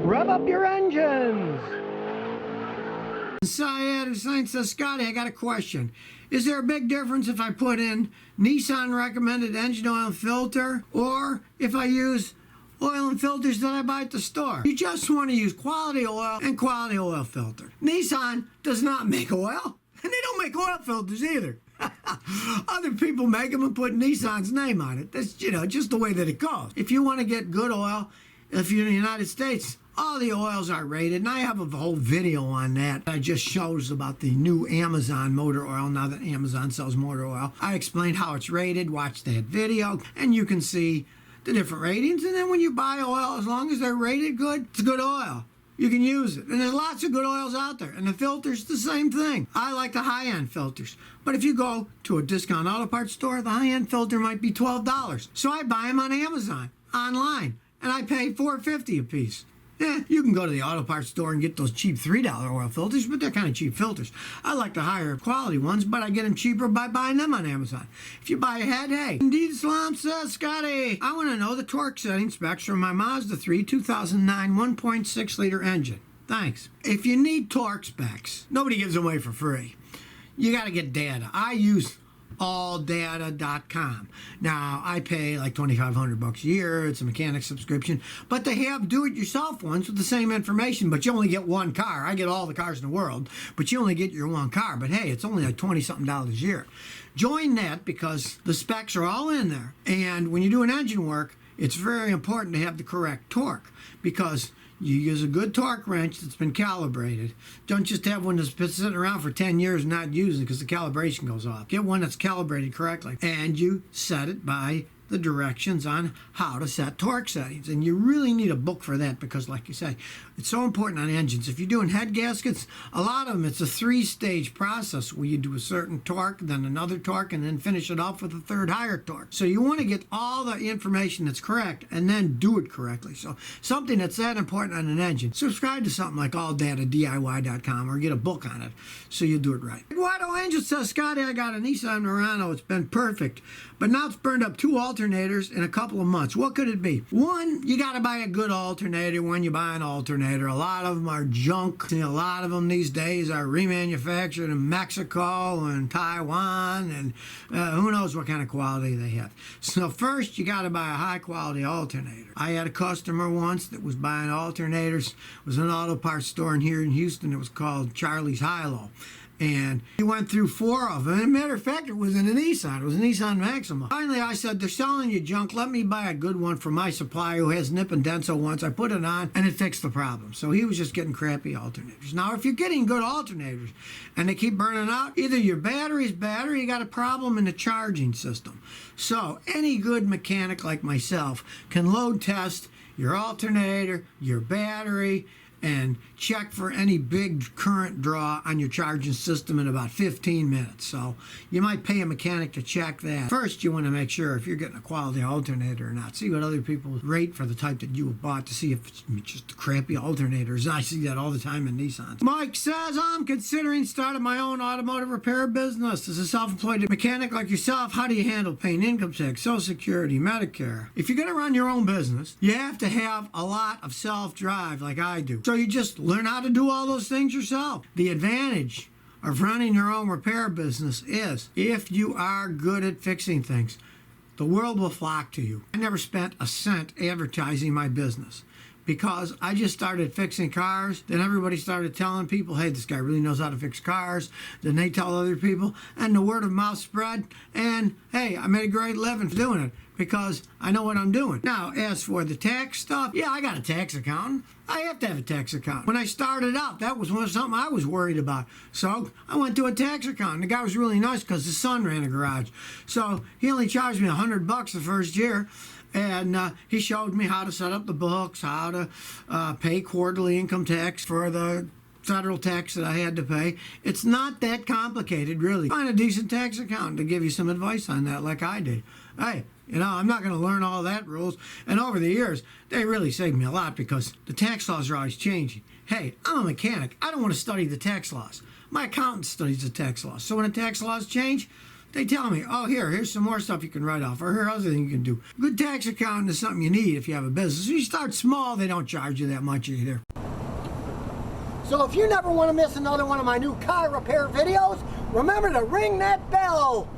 Rev up your engines! Syed Hussein says, Scotty, I got a question. Is there a big difference if I put in Nissan recommended engine oil and filter, or if I use oil and filters that I buy at the store? You just want to use quality oil and quality oil filter. Nissan does not make oil, and they don't make oil filters either. Other people make them and put Nissan's name on it. That's, just the way that it goes. If you want to get good oil, if you're in the United States, all the oils are rated, and I have a whole video on that. I just shows about the new Amazon motor oil, now that Amazon sells motor oil. I explained how it's rated, watch that video, and you can see the different ratings. And then when you buy oil, as long as they're rated good, it's good oil. You can use it. And there's lots of good oils out there. And the filter's the same thing. I like the high-end filters. But if you go to a discount auto parts store, the high-end filter might be $12. So I buy them on Amazon, online, and I pay $4.50 a piece. Yeah, you can go to the auto parts store and get those cheap $3 oil filters, but they're kind of cheap filters. I like the higher quality ones, but I get them cheaper by buying them on Amazon. If you buy ahead, hey. Indeed Islam says, Scotty, I want to know the torque setting specs for my Mazda 3 2009 1.6-liter engine. Thanks. If you need torque specs, nobody gives them away for free. You got to get data. I use alldata.com. Now, I pay like $2,500 a year. It's a mechanic subscription, but they have do-it-yourself ones with the same information, but you only get one car. I get all the cars in the world, but you only get your one car. But hey, it's only like $20-something a year. Join that because the specs are all in there. And when you do an engine work, it's very important to have the correct torque, because you use a good torque wrench that's been calibrated. Don't just have one that's been sitting around for 10 years and not using it because the calibration goes off. Get one that's calibrated correctly. And you set it by the directions on how to set torque settings. And you really need a book for that because, like you say, it's so important on engines. If you're doing head gaskets, a lot of them, it's a 3-stage process where you do a certain torque, then another torque, and then finish it off with a third higher torque. So you want to get all the information that's correct and then do it correctly. So something that's that important on an engine, subscribe to something like alldata.diy.com or get a book on it so you'll do it right. Eduardo Angel says, Scotty, I got a Nissan Murano. It's been perfect, but now it's burned up 2 alternators in a couple of months. What could it be? One, you got to buy a good alternator when you buy an alternator. A lot of them are junk. A lot of them these days are remanufactured in Mexico and Taiwan, and who knows what kind of quality they have. So first, you got to buy a high-quality alternator. I had a customer once that was buying alternators. It was an auto parts store here in Houston. It was called Charlie's High-Low. And he went through 4 of them. As a matter of fact, it was in a Nissan. It was a Nissan Maxima. Finally, I said, they're selling you junk. Let me buy a good one from my supplier who has nip and denso once. I put it on, and it fixed the problem. So he was just getting crappy alternators. Now, if you're getting good alternators and they keep burning out, either your battery's bad or you got a problem in the charging system. So any good mechanic like myself can load test your alternator, your battery, and check for any big current draw on your charging system in about 15 minutes. So you might pay a mechanic to check that. First, you want to make sure if you're getting a quality alternator or not. See what other people rate for the type that you bought to see if it's just crappy alternators. I see that all the time in Nissans. Mike says, I'm considering starting my own automotive repair business. As a self-employed mechanic like yourself, how do you handle paying income tax, Social Security, Medicare? If you're going to run your own business, you have to have a lot of self-drive like I do. So you just learn how to do all those things yourself. The advantage of running your own repair business is if you are good at fixing things, the world will flock to you. I never spent a cent advertising my business because I just started fixing cars. Then everybody started telling people, hey, this guy really knows how to fix cars. Then they tell other people, and the word of mouth spread. And hey, I made a great living doing it because I know what I'm doing. Now, as for the tax stuff, yeah, I got a tax accountant. I have to have a tax account. When I started out, that was something I was worried about. So I went to a tax accountant. The guy was really nice because his son ran a garage. So he only charged me $100 the first year. And he showed me how to set up the books, how to pay quarterly income tax for the federal tax that I had to pay. It's not that complicated, really. Find a decent tax accountant to give you some advice on that like I did. Hey, I'm not going to learn all that rules. And over the years, they really saved me a lot because the tax laws are always changing. Hey, I'm a mechanic. I don't want to study the tax laws. My accountant studies the tax laws. So when the tax laws change, they tell me, oh, here's some more stuff you can write off, or here's other thing you can do. Good tax accountant is something you need if you have a business. If you start small, they don't charge you that much either. So if you never want to miss another one of my new car repair videos, remember to ring that bell.